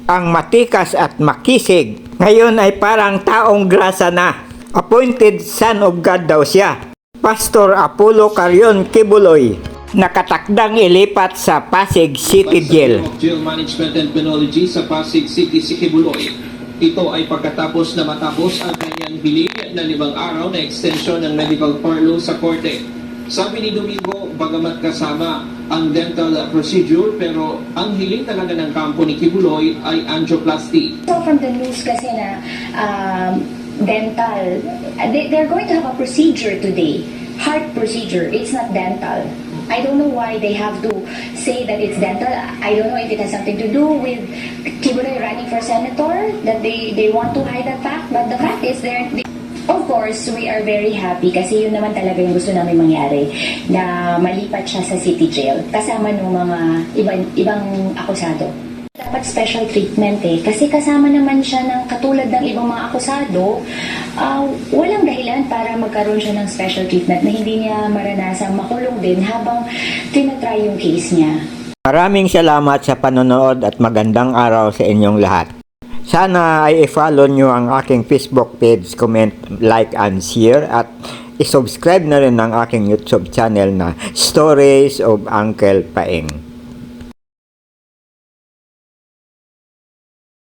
ang matikas at makisig. Ngayon ay parang taong grasa na. Appointed son of God daw siya. Pastor Apollo Carion Kibuloy, nakatakdang ilipat sa Pasig City Jail. Jail Management and Penology sa Pasig City si Kibuloy. Ito ay pagkatapos na matapos ang kanyang hiling na 5 araw na extension ng medical furlough sa korte. Sabi ni Domingo, bagamat kasama ang dental procedure, pero ang hiling talaga ng kampo ni Kibuloy ay angioplasty. So from the news kasi na dental, they're going to have a procedure today, heart procedure, it's not dental. I don't know why they have to say that it's dental. I don't know if it has something to do with Kibuloy running for senator, that they want to hide that fact, but the fact is of course, we are very happy kasi yun naman talaga yung gusto namin mangyari, na malipat siya sa city jail kasama ng mga ibang akusado. Dapat special treatment kasi kasama naman siya ng katulad ng ibang mga akusado, walang dahilan para magkaroon siya ng special treatment na hindi niya maranasang makulong din habang tinatry yung case niya. Maraming salamat sa panonood at magandang araw sa inyong lahat. Sana ay i-follow nyo ang aking Facebook page, comment, like, and share, at i-subscribe na rin ang aking YouTube channel na Stories of Uncle Paeng.